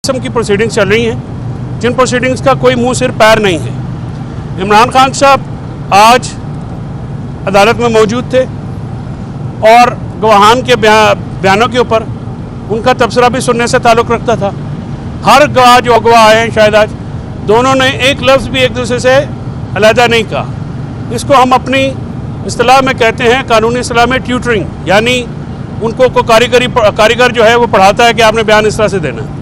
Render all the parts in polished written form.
किस्म की प्रोसीडिंग्स चल रही हैं, जिन प्रोसीडिंग्स का कोई मुंह सिर पैर नहीं है। इमरान खान साहब आज अदालत में मौजूद थे और गवाहान के बयानों के ऊपर उनका तबसरा भी सुनने से ताल्लुक़ रखता था। हर गवाह जो अगवा आए हैं शायद आज, दोनों ने एक लफ्ज़ भी एक दूसरे से अलहदा नहीं कहा। इसको हम अपनी इस्तिलाह में कहते हैं, कानूनी इस्तिलाह में ट्यूटरिंग, यानी उनको को कारीगर जो है वो पढ़ाता है कि आपने बयान इस तरह से देना है।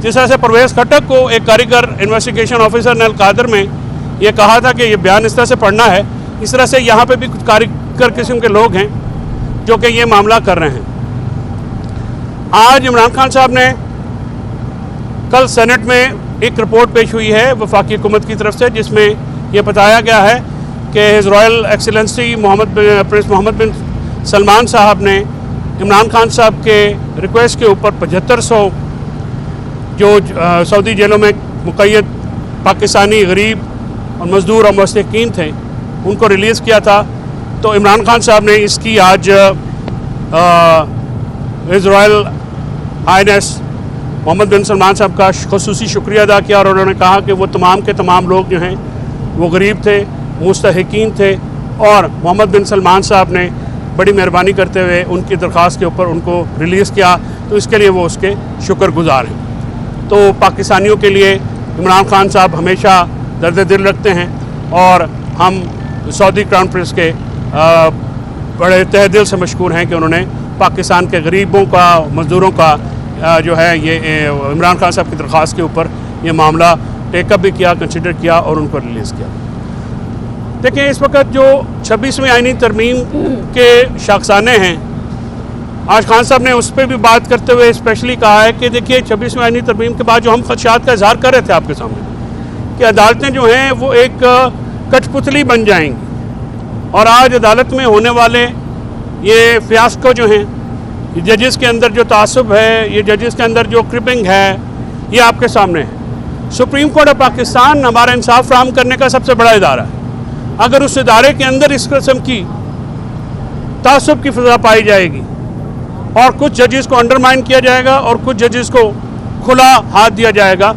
जिस तरह से परवेज़ खट्टक को एक कारीगर इन्वेस्टिगेशन ऑफिसर ने अलकादर में ये कहा था कि ये बयान इस तरह से पढ़ना है, इस तरह से यहाँ पे भी कुछ कारीगर किस्म के लोग हैं जो कि ये मामला कर रहे हैं। आज इमरान खान साहब ने कल सेनेट में एक रिपोर्ट पेश हुई है वफाकी हुकूमत की तरफ से, जिसमें यह बताया गया है कि his royal excellency prince Mohammed bin Salman साहब ने इमरान खान साहब के रिक्वेस्ट के ऊपर 7500 जो सऊदी जेलों में मुक़य्यद पाकिस्तानी गरीब और मज़दूर और मुस्तहिक़ीन थे उनको रिलीज़ किया था। तो इमरान खान साहब ने इसकी आज his royal highness Mohammad bin Salman साहब का ख़ुसूसी शुक्रिया अदा किया और उन्होंने कहा कि वो तमाम के तमाम लोग जो हैं वो गरीब थे, मुस्तहिक़ीन थे और मोहम्मद बिन सलमान साहब ने बड़ी मेहरबानी करते हुए उनकी दरख्वास्त के ऊपर उनको रिलीज़ किया, तो इसके लिए वो उसके शुक्रगुज़ार हैं। तो पाकिस्तानियों के लिए इमरान खान साहब हमेशा दर्द दिल रखते हैं और हम सऊदी क्राउन प्रिंस के बड़े तहे दिल से मशकूर हैं कि उन्होंने पाकिस्तान के गरीबों का, मज़दूरों का जो है ये इमरान खान साहब की दरख्वास्त के ऊपर ये मामला टेकअप भी किया, कंसिडर किया और उनको रिलीज़ किया। देखिए, इस वक्त जो 26वीं आईनी तरमीम के शाखसाने हैं, आज खान साहब ने उस पर भी बात करते हुए स्पेशली कहा है कि देखिए 26वीं आईनी तरमीम के बाद जो हम खदशात का इजहार कर रहे थे आपके सामने कि अदालतें जो हैं वो एक कठपुतली बन जाएंगी और आज अदालत में होने वाले ये फियास्को जो हैं, जजेस के अंदर जो तासुब है, ये जजेस के अंदर जो क्रिपिंग है, ये आपके सामने है। सुप्रीम कोर्ट ऑफ पाकिस्तान हमारा इंसाफ फराहम करने का सबसे बड़ा इदारा है। अगर उस इदारे के अंदर इस किस्म की तासुब की फ़िज़ा पाई जाएगी और कुछ जजेस को अंडरमाइन किया जाएगा और कुछ जजेस को खुला हाथ दिया जाएगा,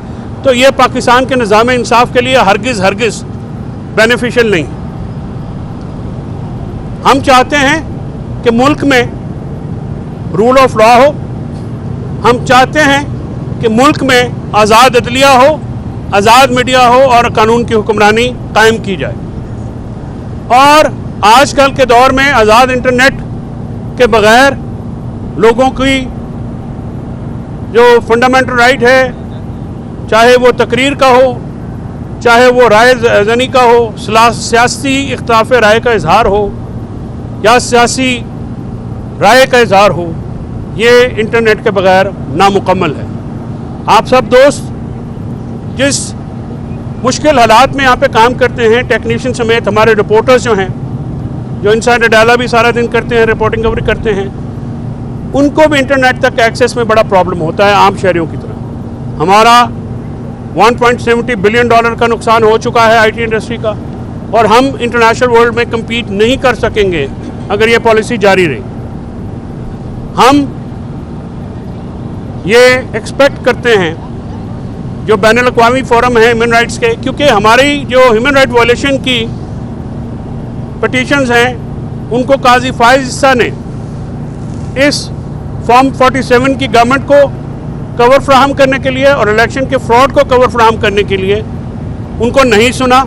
तो ये पाकिस्तान के निज़ाम इंसाफ के लिए हरगिज़ बेनिफिशियल नहीं। हम चाहते हैं कि मुल्क में रूल ऑफ लॉ हो, हम चाहते हैं कि मुल्क में आज़ाद अदलिया हो, आज़ाद मीडिया हो और कानून की हुक्मरानी कायम की जाए। और आजकल के दौर में आज़ाद इंटरनेट के बग़ैर लोगों की जो फंडामेंटल राइट है, चाहे वो तकरीर का हो, चाहे वो राय ज़नी का हो, सियासी इख्तिलाफ राय का इजहार हो या सियासी राय का इजहार हो, ये इंटरनेट के बग़ैर नामुकम्मल है। आप सब दोस्त जिस मुश्किल हालात में यहाँ पे काम करते हैं, टेक्नीशियन समेत हमारे रिपोर्टर्स जो हैं, जो इनसाइडर डायलॉग भी सारा दिन करते हैं, रिपोर्टिंग कवरेज करते हैं, उनको भी इंटरनेट तक एक्सेस में बड़ा प्रॉब्लम होता है आम शहरियों की तरह। हमारा $1.70 बिलियन का नुकसान हो चुका है आईटी इंडस्ट्री का और हम इंटरनेशनल वर्ल्ड में कम्पीट नहीं कर सकेंगे अगर ये पॉलिसी जारी रही। हम ये एक्सपेक्ट करते हैं जो बैनुल अक़वामी फोरम है ह्यूमन राइट्स के, क्योंकि हमारी जो ह्यूमन राइट वायलेशन की पटिशन्स हैं उनको काजी फाइज ईसा ने इस फॉर्म 47 की गवर्नमेंट को कवर फ्राहम करने के लिए और इलेक्शन के फ्रॉड को कवर फ्राहम करने के लिए उनको नहीं सुना।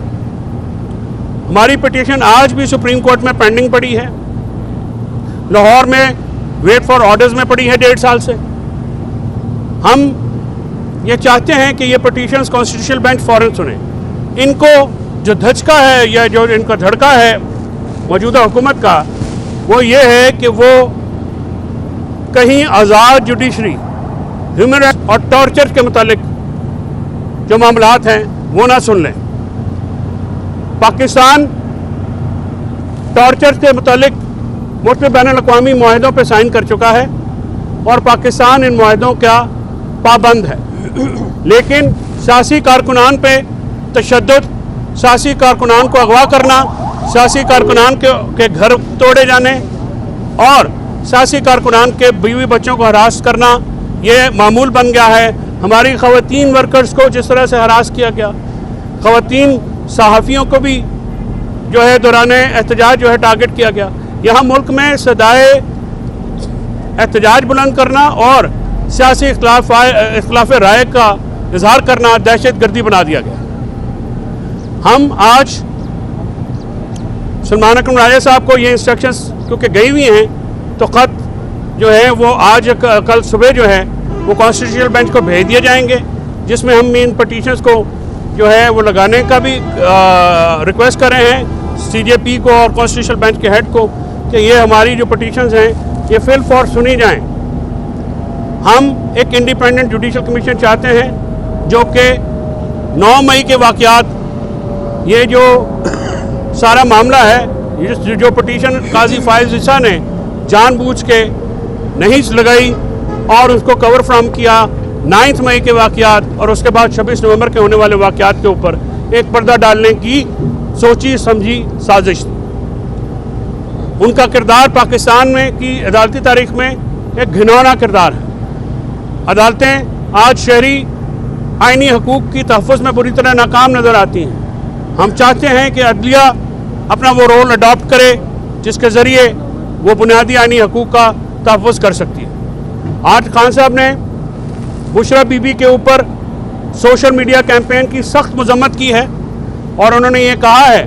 हमारी पिटीशन आज भी सुप्रीम कोर्ट में पेंडिंग पड़ी है, लाहौर में वेट फॉर ऑर्डर्स में पड़ी है 1.5 साल से। हम ये चाहते हैं कि ये पिटीशंस कॉन्स्टिट्यूशनल बेंच फ़ौरन सुने। इनको जो धचका है या जो इनका धड़का है मौजूदा हुकूमत का, वो ये है कि वो कहीं आज़ाद जुडिशरी, ह्यूमन राइट और टॉर्चर के मुतालिक जो मामलात हैं वो ना सुन लें। पाकिस्तान टॉर्चर के मुतालिक मुख्तलिफ बैनुल अक़वामी मुआहदों पर साइन कर चुका है और पाकिस्तान इन मुआहदों का पाबंद है, लेकिन सियासी कारकुनान पे तशद्दुद, सियासी कारकुनान को अगवा करना, सियासी कारकुनान के घर तोड़े जाने और सियासी कारकुनान के बीवी बच्चों को हरास करना ये मामूल बन गया है। हमारी ख़वातीन वर्कर्स को जिस तरह से हरास किया गया, ख़वातीन सहाफ़ियों को भी जो है दौरान एहतजाज जो है टारगेट किया गया। यहाँ मुल्क में सदाए एहतजाज बुलंद करना और सियासी इख्तिलाफ राय का इजहार करना दहशत गर्दी बना दिया गया। हम आज सलमान अकरम राजा साहब को ये इंस्ट्रक्शंस क्योंकि गई हुई हैं, तो ख़त जो है वो आज कल सुबह जो है वो कॉन्स्टिट्यूशनल बेंच को भेज दिए जाएंगे, जिसमें हम इन पटिशन्स को जो है वो लगाने का भी रिक्वेस्ट कर रहे हैं CJP को और कॉन्स्टिट्यूशनल बेंच के हेड को कि ये हमारी जो पटिशन्स हैं ये फिल फॉर सुनी जाएं। हम एक इंडिपेंडेंट जुडिशल कमीशन चाहते हैं जो कि 9 मई के वाक़यात, ये जो सारा मामला है जो पटिशन काजी फाइज ईसा ने जानबूझ के नहीं लगाई और उसको कवर फ्राम किया 9 मई के वाक़यात और उसके बाद 26 नवंबर के होने वाले वाक़यात के ऊपर एक पर्दा डालने की सोची समझी साजिश थी। उनका किरदार पाकिस्तान में की अदालती तारीख में एक घिनौना किरदार है। अदालतें आज शहरी आइनी हकूक़ की तहफ़्फ़ुज़ में बुरी तरह नाकाम नज़र आती हैं। हम चाहते हैं कि अदलिया अपना वो रोल अडॉप्ट करे जिसके ज़रिए वो बुनियादी आइनी हकूक़ का तहफ़्फ़ुज़ कर सकती है। आज खान साहब ने बुशरा बीबी के ऊपर सोशल मीडिया कैंपेन की सख्त मज़म्मत की है और उन्होंने ये कहा है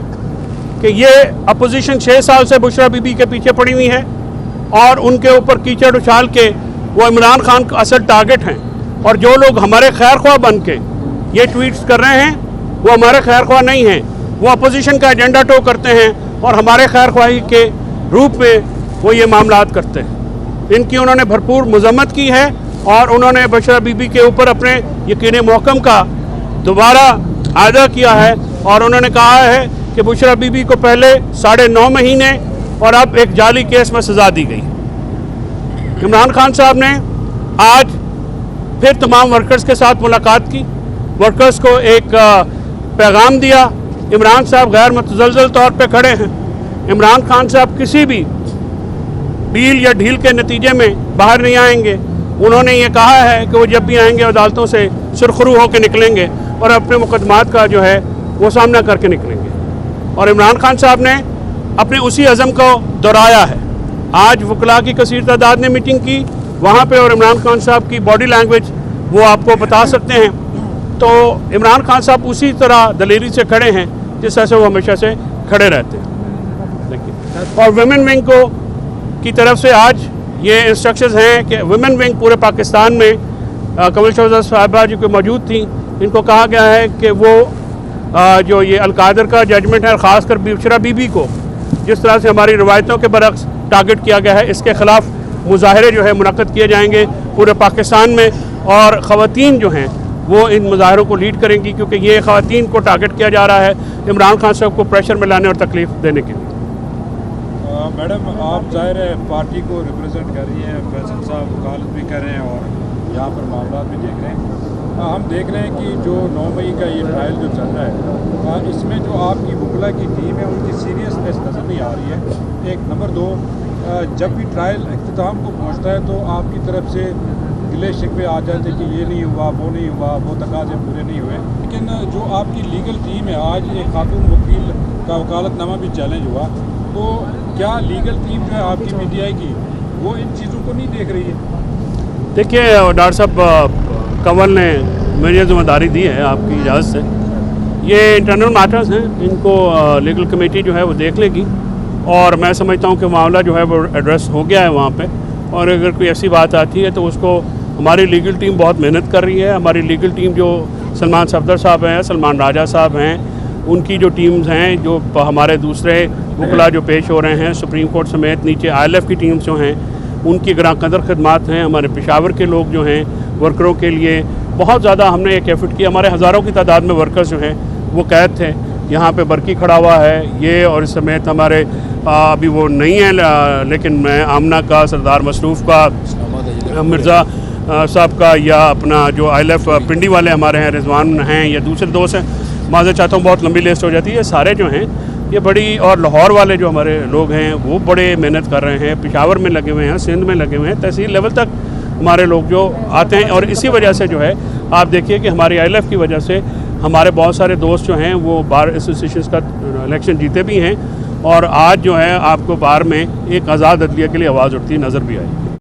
कि ये अपोजिशन 6 साल से बुशरा बीबी के पीछे पड़ी हुई है और उनके ऊपर कीचड़ उछाल के वो इमरान खान का असल टारगेट हैं, और जो लोग हमारे खैर ख्वाह बन के ये ट्वीट्स कर रहे हैं वो हमारे खैर ख्वाह नहीं हैं, वो अपोजिशन का एजेंडा टो करते हैं और हमारे खैर ख्वाही के रूप में वो ये मामलात करते हैं। इनकी उन्होंने भरपूर मज़म्मत की है और उन्होंने बुशरा बीबी के ऊपर अपने यकीन मोहकम का दोबारा आदा किया है और उन्होंने कहा है कि बुशरा बीबी को पहले 9.5 महीने और अब एक जाली केस में सज़ा दी गई। इमरान खान साहब ने आज फिर तमाम वर्कर्स के साथ मुलाकात की, वर्कर्स को एक पैगाम दिया। इमरान साहब गैर मुतज़लज़ल तौर पे खड़े हैं। इमरान खान साहब किसी भी डील या ढील के नतीजे में बाहर नहीं आएंगे। उन्होंने ये कहा है कि वो जब भी आएंगे अदालतों से सुरखरू होकर निकलेंगे और अपने मुकदमात का जो है वो सामना करके निकलेंगे। और इमरान खान साहब ने अपने उसी अज़म को दोहराया है। आज वकला की कसीर तादाद ने मीटिंग की वहाँ पे और इमरान खान साहब की बॉडी लैंग्वेज वो आपको बता सकते हैं। तो इमरान खान साहब उसी तरह दलेरी से खड़े हैं जिस तरह से वो हमेशा से खड़े रहते हैं। देखिए, और वुमेन विंग को की तरफ से आज ये इंस्ट्रक्शंस हैं कि वुमेन विंग पूरे पाकिस्तान में कमल शहज़ाद साहिबा जी को मौजूद थी, इनको कहा गया है कि वो जो ये अलकादर का जजमेंट है ख़ासकर बुशरा बीबी को जिस तरह से हमारी रवायतों के बरक्स टारगेट किया गया है, इसके ख़िलाफ़ मुज़ाहरे जो है मुनक़्क़द किए जाएंगे पूरे पाकिस्तान में और ख़वातीन जो हैं वो इन मुज़ाहरों को लीड करेंगी क्योंकि ये ख़वातीन को टारगेट किया जा रहा है इमरान खान साहब को प्रेशर में लाने और तकलीफ़ देने के लिए। मैडम, आप ज़ाहिर है पार्टी को रिप्रेजेंट कर रही हैं, फैसल साहब वकालत भी कर रहे हैं और यहाँ पर मामला भी देख रहे हैं। हम देख रहे हैं कि जो 9 मई का ये ट्रायल जो चल रहा है इसमें जो आपकी वकला की टीम है उनकी सीरियसनेस नज़र नहीं आ रही है। एक नंबर 2, जब भी ट्रायल इख्तिताम को पहुँचता है तो आपकी तरफ से गिले शिकवे आ जाते कि ये नहीं हुआ, वो नहीं हुआ, वो तकाज़े पूरे नहीं हुए। लेकिन जो आपकी लीगल टीम है, आज एक खातून वकील का वकालतनामा भी चैलेंज हुआ, तो क्या लीगल टीम जो है आपकी PTI की वो इन चीज़ों को नहीं देख रही है? देखिए डॉक्टर साहब, कंवल ने मुझे जिम्मेदारी दी है आपकी इजाज़त से। ये इंटरनल मैटर्स हैं, इनको लीगल कमेटी जो है वो देख लेगी और मैं समझता हूँ कि मामला जो है वो एड्रेस हो गया है वहाँ पे। और अगर कोई ऐसी बात आती है तो उसको हमारी लीगल टीम बहुत मेहनत कर रही है। हमारी लीगल टीम जो सलमान सफदर साहब हैं, सलमान राजा साहब हैं, उनकी जो टीम्स हैं, जो हमारे दूसरे वकला जो पेश हो रहे हैं सुप्रीम कोर्ट समेत, नीचे ILF की टीम्स जो हैं उनकी ग्रां कदर खदमात हैं। हमारे पेशावर के लोग जो हैं वर्करों के लिए बहुत ज़्यादा हमने एक एफर्ट किया। हमारे हज़ारों की तादाद में वर्कर्स जो हैं वो कैद थे, यहाँ पे बरकी खड़ा हुआ है ये, और इस समेत हमारे अभी वो नहीं है लेकिन मैं आमना का, सरदार मसरूफ़ का, मिर्ज़ा साहब का, या अपना जो ILF पिंडी वाले हमारे हैं, रिजवान हैं, या दूसरे दोस्त हैं, माज़ा चाहता हूँ बहुत लंबी लिस्ट हो जाती है। सारे जो हैं ये बड़ी, और लाहौर वाले जो हमारे लोग हैं वो बड़े मेहनत कर रहे हैं, पेशावर में लगे हुए हैं, सिंध में लगे हुए हैं, तहसील लेवल तक हमारे लोग जो आते हैं। और इसी वजह से जो है आप देखिए कि हमारे ILF की वजह से हमारे बहुत सारे दोस्त जो हैं वो बार एसोसिएशन का इलेक्शन जीते भी हैं, और आज जो है आपको बार में एक आज़ाद अदलिया के लिए आवाज़ उठती नज़र भी आई।